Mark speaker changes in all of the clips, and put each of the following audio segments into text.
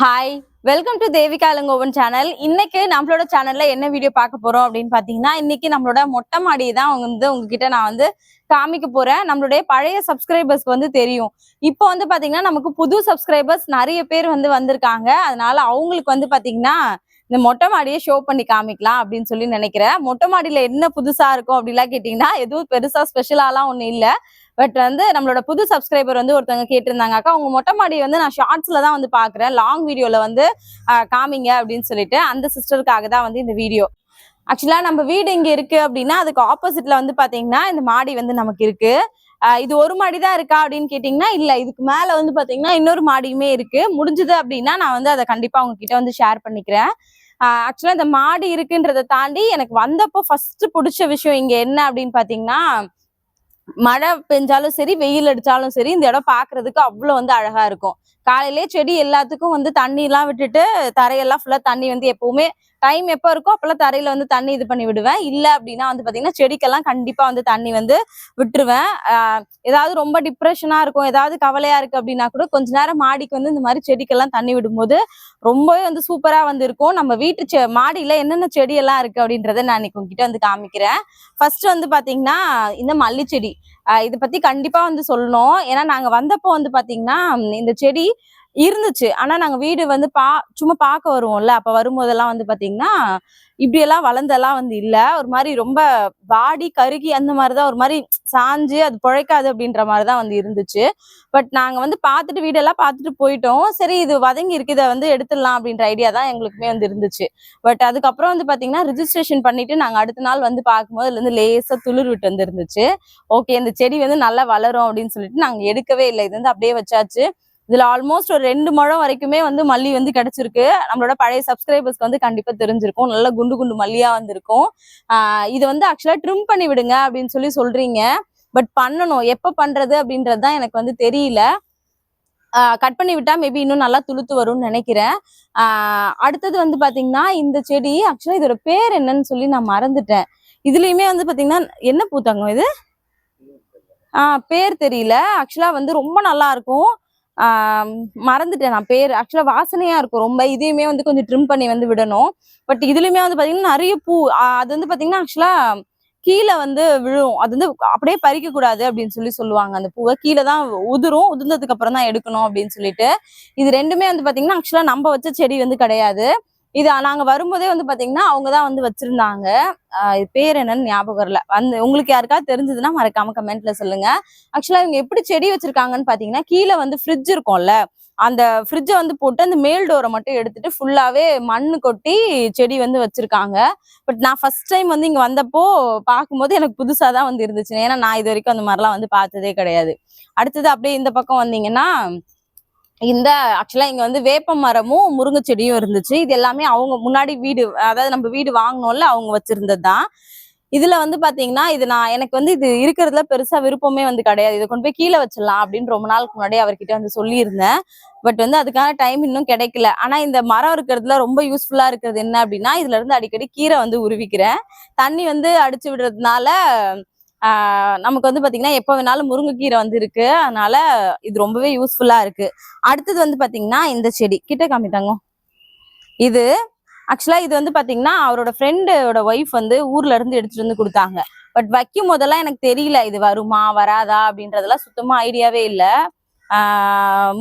Speaker 1: Hi, welcome to Devika Ilangovan channel. இன்னைக்கு நம்மளோட சேனல்ல என்ன வீடியோ பார்க்க போறோம் அப்படின்னு பாத்தீங்கன்னா, இன்னைக்கு நம்மளோட மொட்டை மாடியை தான் உங்ககிட்ட நான் காமிக்க போறேன். நம்மளுடைய பழைய சப்ஸ்கிரைபர்ஸ்க்கு தெரியும். இப்போ பாத்தீங்கன்னா நமக்கு புது சப்ஸ்கிரைபர்ஸ் நிறைய பேர் வந்திருக்காங்க. அதனால அவங்களுக்கு பாத்தீங்கன்னா இந்த மொட்டை மாடியை ஷோ பண்ணி காமிக்கலாம் அப்படின்னு சொல்லி நினைக்கிறேன். மொட்டை மாடியில என்ன புதுசா இருக்கும் அப்படிலாம் கேட்டீங்கன்னா, எதுவும் பெருசா ஸ்பெஷலாலாம் ஒன்றும் இல்லை. பட் நம்மளோட புது சப்ஸ்கிரைபர் ஒருத்தவங்க கேட்டிருந்தாங்க, அக்கா உங்க மொட்டை மாடி நான் ஷார்ட்ஸ்ல தான் பாக்குறேன், லாங் வீடியோல காமிங்க அப்படின்னு சொல்லிட்டு அந்த சிஸ்டருக்காக தான் இந்த வீடியோ. ஆக்சுவலா நம்ம வீடு இங்க இருக்கு அப்படின்னா அதுக்கு ஆப்போசிட்ல பாத்தீங்கன்னா இந்த மாடி நமக்கு இருக்கு. இது ஒரு மாடி தான் இருக்கா அப்படின்னு கேட்டீங்கன்னா இல்ல, இதுக்கு மேல பாத்தீங்கன்னா இன்னொரு மாடியுமே இருக்கு. முடிஞ்சது அப்படின்னா நான் அதை கண்டிப்பா உங்ககிட்ட ஷேர் பண்ணிக்கிறேன். ஆக்சுவலா இந்த மாடி இருக்குன்றதை தாண்டி எனக்கு வந்தப்போ ஃபர்ஸ்ட் பிடிச்ச விஷயம் இங்க என்ன அப்படின்னு பாத்தீங்கன்னா, மழை பெஞ்சாலும் சரி வெயில் அடிச்சாலும் சரி இந்த இடம் பாக்குறதுக்கு அவ்வளவு அழகா இருக்கும். காலையிலே செடி எல்லாத்துக்கும் தண்ணி எல்லாம் விட்டுட்டு தரையெல்லாம் ஃபுல்லா தண்ணி எப்பவுமே டைம் எப்ப இருக்கோ அப்பெல்லாம் தரையில தண்ணி இது பண்ணி விடுவேன். இல்ல அப்படின்னா பாத்தீங்கன்னா செடிக்கெல்லாம் கண்டிப்பா தண்ணி விட்டுருவேன். ஏதாவது ரொம்ப டிப்ரெஷனா இருக்கும், ஏதாவது கவலையா இருக்கு அப்படின்னா கூட கொஞ்ச நேரம் மாடிக்கு இந்த மாதிரி செடிக்கெல்லாம் தண்ணி விடும்போது ரொம்பவே சூப்பரா இருக்கும். நம்ம வீட்டு மாடியில என்னென்ன செடி எல்லாம் இருக்கு அப்படின்றத நான் இன்னைக்கு உங்ககிட்ட காமிக்கிறேன். ஃபர்ஸ்ட் பாத்தீங்கன்னா இந்த மல்லி செடி. இதை பத்தி கண்டிப்பா சொல்லணும். ஏன்னா நாங்க வந்தப்போ பாத்தீங்கன்னா இந்த செடி இருந்துச்சு. ஆனா நாங்க வீடு சும்மா பார்க்க வருவோம்ல, அப்ப வரும்போதெல்லாம் பாத்தீங்கன்னா இப்படி எல்லாம் வளர்ந்தெல்லாம் இல்ல. ஒரு மாதிரி ரொம்ப வாடி கருகி அந்த மாதிரிதான் ஒரு மாதிரி சாஞ்சு அது பிழைக்காது அப்படின்ற மாதிரிதான் இருந்துச்சு. பட் நாங்க பார்த்துட்டு வீடெல்லாம் பார்த்துட்டு போயிட்டோம். சரி இது வதங்கி இருக்கு, இதை எடுத்துடலாம் அப்படின்ற ஐடியா தான் எங்களுக்குமே இருந்துச்சு. பட் அதுக்கப்புறம் பாத்தீங்கன்னா ரிஜிஸ்ட்ரேஷன் பண்ணிட்டு நாங்க அடுத்த நாள் பார்க்கும்போது அதுல லேசா துளிர் விட்டு இருந்துச்சு. ஓகே, இந்த செடி நல்லா வளரும் அப்படின்னு சொல்லிட்டு நாங்க எடுக்கவே இல்லை. இது அப்படியே வச்சாச்சு. இதுல ஆல்மோஸ்ட் ஒரு 2 முழம் வரைக்குமே மல்லி கிடைச்சிருக்கு. நம்மளோட பழைய சப்ஸ்கிரைபர்ஸ்க்கு கண்டிப்பா தெரிஞ்சிருக்கும். நல்ல குண்டு குண்டு மல்லியா இருக்கும். இது ஆக்சுவலா ட்ரிம் பண்ணி விடுங்க அப்படின்னு சொல்றீங்க. பட் பண்ணணும், எப்ப பண்றது அப்படின்றதுதான் எனக்கு தெரியல. கட் பண்ணி விட்டா மேபி இன்னும் நல்லா துளுத்து வரும்னு நினைக்கிறேன். அடுத்தது பாத்தீங்கன்னா இந்த செடி ஆக்சுவலா இதோட பேர் என்னன்னு சொல்லி நான் மறந்துட்டேன். இதுலயுமே பாத்தீங்கன்னா என்ன பூத்தாங்க இது, பேர் தெரியல. ஆக்சுவலா ரொம்ப நல்லா இருக்கும். மறந்துட்டேன் நான் பேர். ஆக்சுவலா வாசனையா இருக்கும் ரொம்ப. இதையுமே கொஞ்சம் ட்ரிம் பண்ணி விடணும். பட் இதுலயுமே பாத்தீங்கன்னா நிறைய பூ. அது பாத்தீங்கன்னா ஆக்சுவலா கீழே விழும். அது அப்படியே பறிக்க கூடாது அப்படின்னு சொல்லுவாங்க. அந்த பூவை கீழே தான் உதிரும், உதிர்ந்ததுக்கு அப்புறம் தான் எடுக்கணும் அப்படின்னு சொல்லிட்டு. இது ரெண்டுமே பாத்தீங்கன்னா ஆக்சுவலா நம்ம வச்ச செடி கிடையாது. இது நாங்க வரும்போதே பாத்தீங்கன்னா அவங்கதான் வச்சிருந்தாங்க. பேர் என்னன்னு ஞாபகம் வரல. உங்களுக்கு யாருக்காவது தெரிஞ்சதுன்னா மறக்காம கமெண்ட்ல சொல்லுங்க. ஆக்சுவலா இவங்க எப்படி செடி வச்சிருக்காங்கன்னு பாத்தீங்கன்னா, கீழே ஃப்ரிட்ஜ் இருக்கும்ல, அந்த ஃப்ரிட்ஜை போட்டு அந்த மேல் டோரை மட்டும் எடுத்துட்டு ஃபுல்லாவே மண்ணு கொட்டி செடி வச்சிருக்காங்க. பட் நான் ஃபர்ஸ்ட் டைம் இங்க வந்தப்போ பார்க்கும்போது எனக்கு புதுசா தான் இருந்துச்சு. ஏன்னா நான் இது வரைக்கும் அந்த மாதிரிலாம் பார்த்ததே கிடையாது. அடுத்தது அப்படியே இந்த பக்கம் வந்தீங்கன்னா இந்த ஆக்சுவலா இங்க வேப்ப மரமும் முருங்கை செடியும் இருந்துச்சு. இது எல்லாமே அவங்க முன்னாடி வீடு, அதாவது நம்ம வீடு வாங்கினோம்ல அவங்க வச்சிருந்ததுதான். இதுல பாத்தீங்கன்னா இது நான் எனக்கு இது இருக்கிறதுல பெருசா விருப்பமே கிடையாது. இதை கொண்டு போய் கீழே வச்சிடலாம் அப்படின்னு ரொம்ப நாளுக்கு முன்னாடி அவர்கிட்ட சொல்லியிருந்தேன். பட் அதுக்கான டைம் இன்னும் கிடைக்கல. ஆனா இந்த மரம் இருக்கிறதுல ரொம்ப யூஸ்ஃபுல்லா இருக்கிறது என்ன அப்படின்னா, இதுல இருந்து அடிக்கடி கீரை உருவிக்கிறேன். தண்ணி அடிச்சு விடுறதுனால நமக்கு பாத்தீங்கன்னா எப்ப வேணாலும் முருங்கைக்கீரை இருக்கு. அதனால இது ரொம்பவே யூஸ்ஃபுல்லா இருக்கு. அடுத்தது பாத்தீங்கன்னா இந்த செடி கிட்ட காமிட்டாங்க. இது ஆக்சுவலா இது பாத்தீங்கன்னா அவரோட ஃப்ரெண்டோட ஒய்ஃப் ஊர்ல இருந்து எடுத்துட்டு கொடுத்தாங்க. பட் வைக்கும் போதெல்லாம் எனக்கு தெரியல இது வருமா வராதா அப்படின்றதெல்லாம் சுத்தமா ஐடியாவே இல்ல.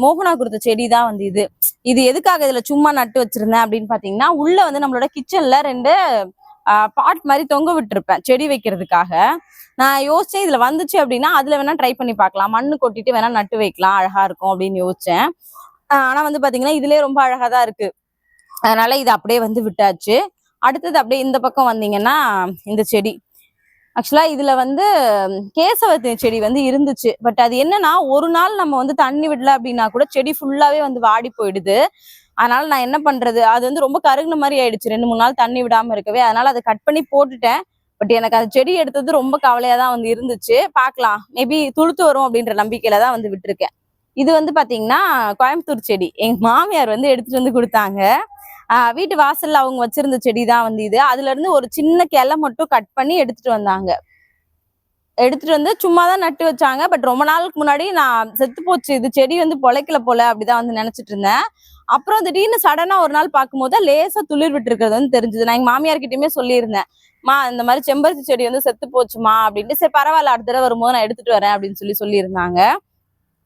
Speaker 1: மோகனா கொடுத்த செடி தான் இது. இது எதுக்காக இதுல சும்மா நட்டு வச்சிருந்தேன் அப்படின்னு பாத்தீங்கன்னா, உள்ள நம்மளோட கிச்சன்ல 2 பாட் மாதிரி தொங்க விட்டுருப்பேன் செடி வைக்கிறதுக்காக. நான் யோசிச்சேன் இதுல வந்துச்சு அப்படின்னா அதுல வேணா ட்ரை பண்ணி பார்க்கலாம், மண்ணு கொட்டிட்டு வேணா நட்டு வைக்கலாம், அழகா இருக்கும் அப்படின்னு யோசிச்சேன். ஆனா பாத்தீங்கன்னா இதுலயே ரொம்ப அழகாதான் இருக்கு. அதனால இது அப்படியே விட்டாச்சு. அடுத்தது அப்படியே இந்த பக்கம் வந்தீங்கன்னா இந்த செடி ஆக்சுவலா இதுல கேசவத்தி செடி இருந்துச்சு. பட் அது என்னன்னா ஒரு நாள் நம்ம தண்ணி விடல அப்படின்னா கூட செடி ஃபுல்லாவே வாடி போயிடுது. அதனால நான் என்ன பண்றது, அது ரொம்ப கருகுன மாதிரி ஆயிடுச்சு 2-3 நாள் தண்ணி விடாம இருக்கவே. அதனால அதை கட் பண்ணி போட்டுட்டேன். பட் எனக்கு அந்த செடி எடுத்தது ரொம்ப கவலையா தான் இருந்துச்சு. பார்க்கலாம், மேபி துளுத்து வரும் அப்படின்ற நம்பிக்கையில தான் விட்டுருக்கேன். இது பாத்தீங்கன்னா கோயம்புத்தூர் செடி. எங்க மாமியார் எடுத்துட்டு கொடுத்தாங்க. வீட்டு வாசல்ல அவங்க வச்சிருந்த செடி தான் இது. அதுல இருந்து ஒரு சின்ன கிளை மட்டும் கட் பண்ணி எடுத்துட்டு வந்தாங்க. எடுத்துட்டு சும்மா தான் நட்டு வச்சாங்க. பட் ரொம்ப நாளுக்கு முன்னாடி நான் செத்து போச்சு இது செடி பொழைக்கல போல அப்படிதான் நினைச்சிட்டு இருந்தேன். அப்புறம் திடீர்னு சடனா ஒரு நாள் பார்க்கும்போது லேசா துளிர் விட்டு இருக்கிறது வந்து தெரிஞ்சது. நான் எங்க மாமியார் கிட்டயுமே சொல்லியிருந்தேன், மா இந்த மாதிரி செம்பருத்தி செடி வந்து செத்து போச்சுமா அப்படின்ட்டு. சரி பரவாயில்ல, அடுத்த தடவை வரும்போது நான் எடுத்துட்டு வரேன் அப்படின்னு சொல்லியிருந்தாங்க.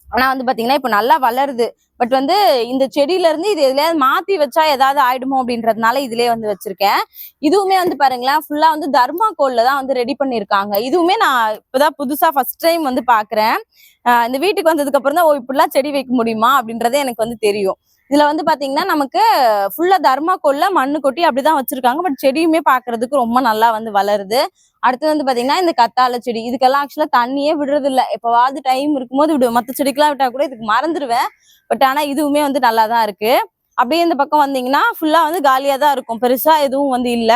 Speaker 1: ஆனா வந்து பாத்தீங்கன்னா இப்ப நல்லா வளருது. பட் வந்து இந்த செடியில இருந்து இது எதுலயாவது மாத்தி வச்சா ஏதாவது ஆயிடுமோ அப்படின்றதுனால இதுலயே வந்து வச்சிருக்கேன். இதுவுமே வந்து பாருங்களேன், ஃபுல்லா வந்து தர்மாக்கோல்ல தான் வந்து ரெடி பண்ணிருக்காங்க. இதுவுமே நான் இப்பதான் புதுசா ஃபர்ஸ்ட் டைம் வந்து பாக்குறேன். இந்த வீட்டுக்கு வந்ததுக்கு அப்புறம் தான், ஓ இப்படிலாம் செடி வைக்க முடியுமா அப்படின்றதே எனக்கு வந்து தெரியும். இதுல வந்து பாத்தீங்கன்னா நமக்கு ஃபுல்லா தர்மாக்கோல்ல மண்ணு கொட்டி அப்படிதான் வச்சிருக்காங்க. பட் செடியுமே பாக்குறதுக்கு ரொம்ப நல்லா வந்து வளருது. அடுத்து வந்து பாத்தீங்கன்னா இந்த கத்தாழை செடி, இதுக்கெல்லாம் ஆக்சுவலா தண்ணியே விடுறது இல்ல. எப்பவாவது டைம் இருக்கும்போது விடுவேன். மத்த செடிக்கெல்லாம் விட்டா கூட இதுக்கு மறந்துடுவேன். பட் ஆனா இதுவுமே வந்து நல்லா தான் இருக்கு. அப்படியே இந்த பக்கம் வந்தீங்கன்னா ஃபுல்லா வந்து காலியா தான் இருக்கும். பெருசா எதுவும் வந்து இல்ல.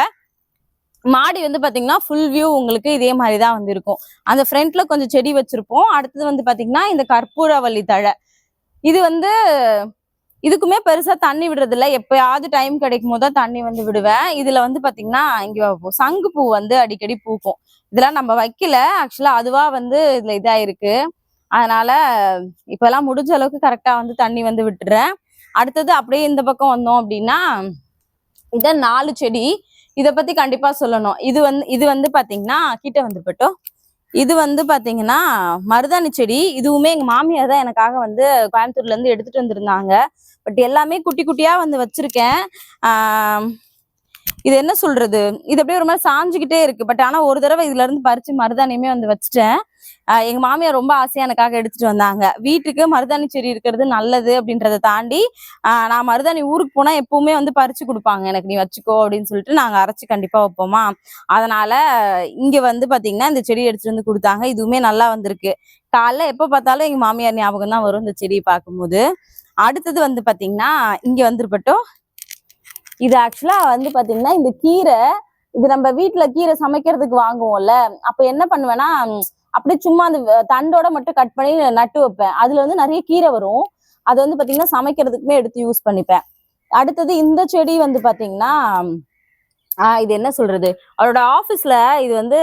Speaker 1: மாடி வந்து பாத்தீங்கன்னா ஃபுல் வியூ உங்களுக்கு இதே மாதிரிதான் வந்து இருக்கும். அந்த ஃப்ரண்ட்ல கொஞ்சம் செடி வச்சிருப்போம். அடுத்தது வந்து பாத்தீங்கன்னா இந்த கற்பூரவள்ளி தழை, இது வந்து இதுக்குமே பெருசா தண்ணி விடுறது இல்ல. எப்பயாவது டைம் கிடைக்கும் போது தான் தண்ணி வந்து விடுவேன். இதுல வந்து பாத்தீங்கன்னா இங்க சங்கு பூ வந்து அடிக்கடி பூக்கும். இதெல்லாம் நம்ம வைக்கல, ஆக்சுவலா அதுவா வந்து இதுல இதாயிருக்கு. அதனால இப்பெல்லாம் முடிஞ்ச அளவுக்கு கரெக்டா வந்து தண்ணி வந்து விட்டுறேன். அடுத்தது அப்படியே இந்த பக்கம் வந்தோம் அப்படின்னா இத 4 செடி. இத பத்தி கண்டிப்பா சொல்லணும். இது வந்து பாத்தீங்கன்னா கிட்ட வந்துட்டோம். இது வந்து பாத்தீங்கன்னா மருதாணி செடி. இதுவுமே எங்க மாமியார் தான் எனக்காக வந்து கோயம்புத்தூர்ல இருந்து எடுத்துட்டு வந்திருந்தாங்க. பட் எல்லாமே குட்டி குட்டியா வந்து வச்சிருக்கேன். இது என்ன சொல்றது, இது அப்படியே ஒரு மாதிரி சாஞ்சுக்கிட்டே இருக்கு. பட் ஆனா ஒரு தடவை இதுல இருந்து பறிச்சு மருதாணியுமே வந்து வச்சுட்டேன். எங்க மாமியார் ரொம்ப ஆசையா எனக்காக எடுத்துட்டு வந்தாங்க. வீட்டுக்கு மருதாணி செடி இருக்கிறது நல்லது அப்படின்றத தாண்டி நான் மருதாணி ஊருக்கு போனா எப்பவுமே வந்து பறிச்சு கொடுப்பாங்க எனக்கு, நீ வச்சுக்கோ அப்படின்னு சொல்லிட்டு நாங்க அரைச்சு கண்டிப்பா வைப்போமா. அதனால இங்க வந்து பாத்தீங்கன்னா இந்த செடி எடுத்துட்டு வந்து கொடுத்தாங்க. இதுவுமே நல்லா வந்திருக்கு. காலைல எப்ப பார்த்தாலும் எங்க மாமியார் ஞாபகம் தான் வரும் இந்த செடியை பார்க்கும்போது. அடுத்தது வந்து பாத்தீங்கன்னா இங்க வந்துருப்பட்டோம். இது ஆக்சுவலா வந்து பாத்தீங்கன்னா இந்த கீரை, இது நம்ம வீட்டுல கீரை சமைக்கிறதுக்கு வாங்குவோம்ல, அப்ப என்ன பண்ணுவேன்னா அப்படியே சும்மா அந்த தண்டோட மட்டும் கட் பண்ணி நட்டு வைப்பேன். அதுல வந்து நிறைய கீரை வரும். அது வந்து பாத்தீங்கன்னா சமைக்கிறதுக்குமே எடுத்து யூஸ் பண்ணிப்பேன். அடுத்தது இந்த செடி வந்து பாத்தீங்கன்னா இது என்ன சொல்றது, அவரோட ஆபீஸ்ல இது வந்து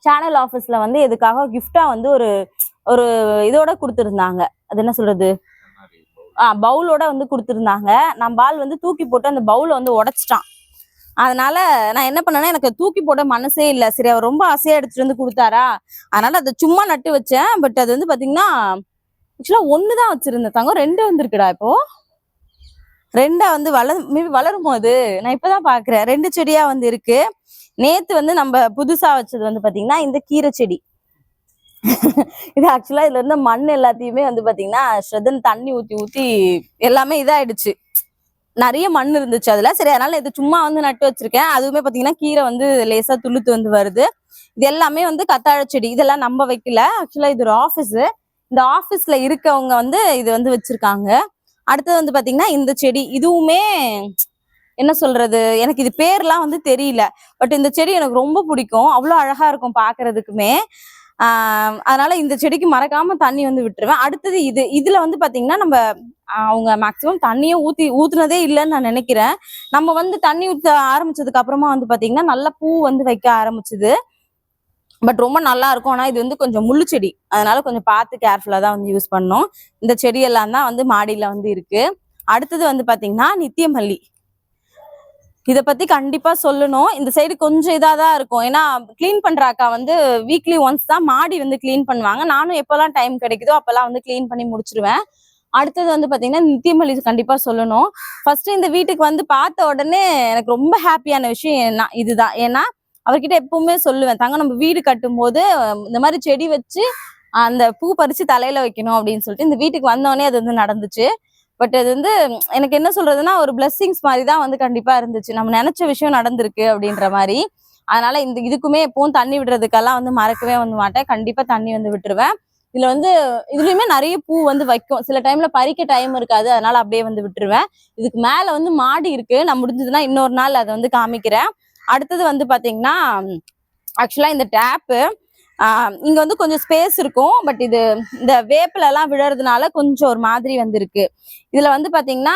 Speaker 1: சேனல் ஆபீஸ்ல வந்து எதுக்காக கிஃப்டா வந்து ஒரு ஒரு இதோட கொடுத்துருந்தாங்க. அது என்ன சொல்றது, பவுலோட வந்து கொடுத்துருந்தாங்க. நம்ம ஆள் வந்து தூக்கி போட்டு அந்த பவுலை வந்து உடைச்சிட்டான். அதனால நான் என்ன பண்ணேன்னா, எனக்கு தூக்கி போட மனசே இல்லை. சரி அவர் ரொம்ப ஆசையா எடுத்துட்டு வந்து கொடுத்தாரா, அதனால அதை சும்மா நட்டு வச்சேன். பட் அது வந்து பாத்தீங்கன்னா ஆக்சுவலா ஒண்ணுதான் வச்சிருந்தேன் தங்கம், 2 வந்திருக்குடா. இப்போ 2 வந்து மேபி வளரும் போது நான் இப்பதான் பாக்குறேன் 2 செடியா வந்து இருக்கு. நேத்து வந்து நம்ம புதுசா வச்சது வந்து பாத்தீங்கன்னா இந்த கீரை செடி. இது ஆக்சுவலா இதுல இருந்த மண் எல்லாத்தையுமே வந்து பாத்தீங்கன்னா ஸ்ரதன் தண்ணி ஊத்தி ஊத்தி எல்லாமே இதாயிடுச்சு. நிறைய மண் இருந்துச்சு அதுல. சரி அதனால இது சும்மா வந்து நட்டு வச்சிருக்கேன். அதுவுமே பாத்தீங்கன்னா கீரை வந்து லேசா துளுத்து வந்து வருது. இது எல்லாமே வந்து கத்தாழை செடி. இதெல்லாம் நம்ம வைக்கல, ஆக்சுவலா இது ஒரு ஆபீஸ். இந்த ஆபீஸ்ல இருக்கவங்க வந்து இது வந்து வச்சிருக்காங்க. அடுத்தது வந்து பாத்தீங்கன்னா இந்த செடி, இதுவுமே என்ன சொல்றது, எனக்கு இது பேர்லாம் வந்து தெரியல. பட் இந்த செடி எனக்கு ரொம்ப பிடிக்கும். அவ்வளவு அழகா இருக்கும் பாக்குறதுக்குமே. அதனால இந்த செடிக்கு மறக்காம தண்ணி வந்து விட்டுருவேன். அடுத்தது இதுல வந்து பாத்தீங்கன்னா நம்ம அவங்க மேக்சிமம் தண்ணியே ஊத்துனதே இல்லைன்னு நான் நினைக்கிறேன். நம்ம வந்து தண்ணி ஊத்த ஆரம்பிச்சதுக்கு அப்புறமா வந்து பாத்தீங்கன்னா நல்லா பூ வந்து வைக்க ஆரம்பிச்சுது. பட் ரொம்ப நல்லா இருக்கும். ஆனா இது வந்து கொஞ்சம் முள்ளு செடி, அதனால கொஞ்சம் பார்த்து கேர்ஃபுல்லா தான் வந்து யூஸ் பண்ணோம். இந்த செடியெல்லாம் தான் வந்து மாடியில வந்து இருக்கு. அடுத்தது வந்து பாத்தீங்கன்னா நித்தியமல்லி. இத பத்தி கண்டிப்பா சொல்லணும். இந்த சைடு கொஞ்சம் இதாதான் இருக்கும். ஏன்னா கிளீன் பண்ற அக்கா வந்து வீக்லி ஒன்ஸ் தான் மாடி வந்து கிளீன் பண்ணுவாங்க. நானும் எப்பெல்லாம் டைம் கிடைக்குதோ அப்பெல்லாம் வந்து கிளீன் பண்ணி முடிச்சிருவேன். அடுத்தது வந்து பாத்தீங்கன்னா நித்தியமல்லி கண்டிப்பா சொல்லணும். ஃபர்ஸ்ட் இந்த வீட்டுக்கு வந்து பார்த்த உடனே எனக்கு ரொம்ப ஹாப்பியான விஷயம் இதுதான். ஏன்னா அவர்கிட்ட எப்பவுமே சொல்லுவேன், தங்க நம்ம வீடு கட்டும் போது இந்த மாதிரி செடி வச்சு அந்த பூ பறிச்சு தலையில வைக்கணும் அப்படின்னு சொல்லிட்டு இந்த வீட்டுக்கு வந்தோடனே அது வந்து நடந்துச்சு. பட் அது வந்து எனக்கு என்ன சொல்றதுன்னா ஒரு பிளெஸிங்ஸ் மாதிரி தான் வந்து கண்டிப்பா இருந்துச்சு. நம்ம நினைச்ச விஷயம் நடந்திருக்கு அப்படின்ற மாதிரி. அதனால இதுக்குமே எப்பவும் தண்ணி விடுறதுக்கெல்லாம் வந்து மறக்கவே வந்து மாட்டேன். கண்டிப்பா தண்ணி வந்து விட்டுருவேன். இதுல வந்து இதுலயுமே நிறைய பூ வந்து வைக்கும். சில டைம்ல பறிக்க டைம் இருக்காது, அதனால அப்படியே வந்து விட்டுருவேன். இதுக்கு மேல வந்து மாடி இருக்கு. நான் முடிஞ்சதுன்னா இன்னொரு நாள் அதை வந்து காமிக்கிறேன். அடுத்தது வந்து பாத்தீங்கன்னா ஆக்சுவலா இந்த டேப்பு இங்க வந்து கொஞ்சம் ஸ்பேஸ் இருக்கும். பட் இது இந்த வேப்பில எல்லாம் விழறதுனால கொஞ்சம் ஒரு மாதிரி வந்து இருக்கு. இதுல வந்து பாத்தீங்கன்னா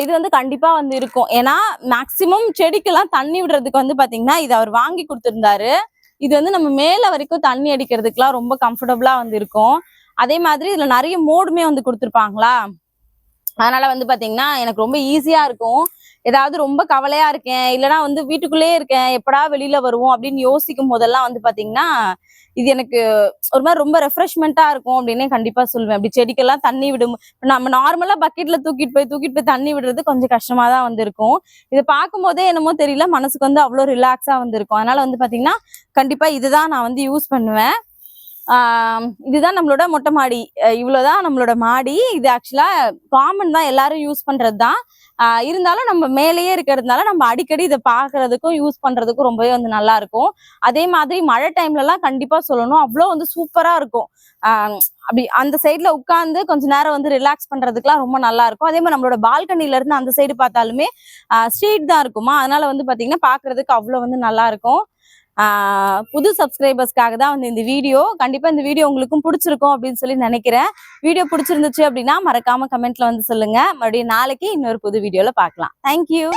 Speaker 1: இது வந்து கண்டிப்பா வந்து இருக்கும். ஏன்னா மேக்சிமம் செடிக்கெல்லாம் தண்ணி விடுறதுக்கு வந்து பாத்தீங்கன்னா இது அவர் வாங்கி கொடுத்திருந்தாரு. இது வந்து நம்ம மேல வரைக்கும் தண்ணி அடிக்கிறதுக்குலாம் ரொம்ப கம்ஃபர்டபுளா வந்து இருக்கும். அதே மாதிரி இதுல நிறைய மோடுமே வந்து கொடுத்துருப்பாங்களா, அதனால வந்து பாத்தீங்கன்னா எனக்கு ரொம்ப ஈஸியா இருக்கும். ஏதாவது ரொம்ப கவலையா இருக்கேன், இல்லைன்னா வந்து வீட்டுக்குள்ளேயே இருக்கேன், எப்படா வெளியில வருவோம் அப்படின்னு யோசிக்கும் போதெல்லாம் வந்து பாத்தீங்கன்னா இது எனக்கு ஒரு மாதிரி ரொம்ப ரெஃப்ரெஷ்மெண்ட்டா இருக்கும் அப்படின்னே கண்டிப்பா சொல்லுவேன். அப்படி செடிக்கெல்லாம் தண்ணி விடும், நம்ம நார்மலா பக்கெட்ல தூக்கிட்டு போய் தண்ணி விடுறது கொஞ்சம் கஷ்டமா தான் வந்து இருக்கும். இதை பார்க்கும் போதே என்னமோ தெரியல, மனசுக்கு வந்து அவ்வளோ ரிலாக்ஸா வந்து இருக்கும். அதனால வந்து பாத்தீங்கன்னா கண்டிப்பா இதுதான் நான் வந்து யூஸ் பண்ணுவேன். இதுதான் நம்மளோட மொட்டை மாடி. இவ்வளவுதான் நம்மளோட மாடி. இது ஆக்சுவலா காமன் தான், எல்லாரும் யூஸ் பண்றது தான். இருந்தாலும் நம்ம மேலேயே இருக்கிறதுனால நம்ம அடிக்கடி இதை பாக்குறதுக்கும் யூஸ் பண்றதுக்கும் ரொம்பவே வந்து நல்லா இருக்கும். அதே மாதிரி மழை டைம்ல எல்லாம் கண்டிப்பா சொல்லணும், அவ்வளோ வந்து சூப்பரா இருக்கும். அப்படி அந்த சைட்ல உட்கார்ந்து கொஞ்ச நேரம் வந்து ரிலாக்ஸ் பண்றதுக்குலாம் ரொம்ப நல்லா இருக்கும். அதே மாதிரி நம்மளோட பால்கனில இருந்து அந்த சைடு பார்த்தாலுமே ஸ்ட்ரீட் தான் இருக்குமா, அதனால வந்து பாத்தீங்கன்னா பாக்குறதுக்கு அவ்வளோ வந்து நல்லா இருக்கும். புது சப்ஸ்கிரைபர்ஸ்க்காக தான் வந்து இந்த வீடியோ. கண்டிப்பா இந்த வீடியோ உங்களுக்கும் பிடிச்சிருக்கும் அப்படின்னு சொல்லி நினைக்கிறேன். வீடியோ பிடிச்சிருந்துச்சு அப்படின்னா மறக்காம கமெண்ட்ல வந்து சொல்லுங்க. மறுபடியும் நாளைக்கு இன்னொரு புது வீடியோல பார்க்கலாம். தேங்க்யூ.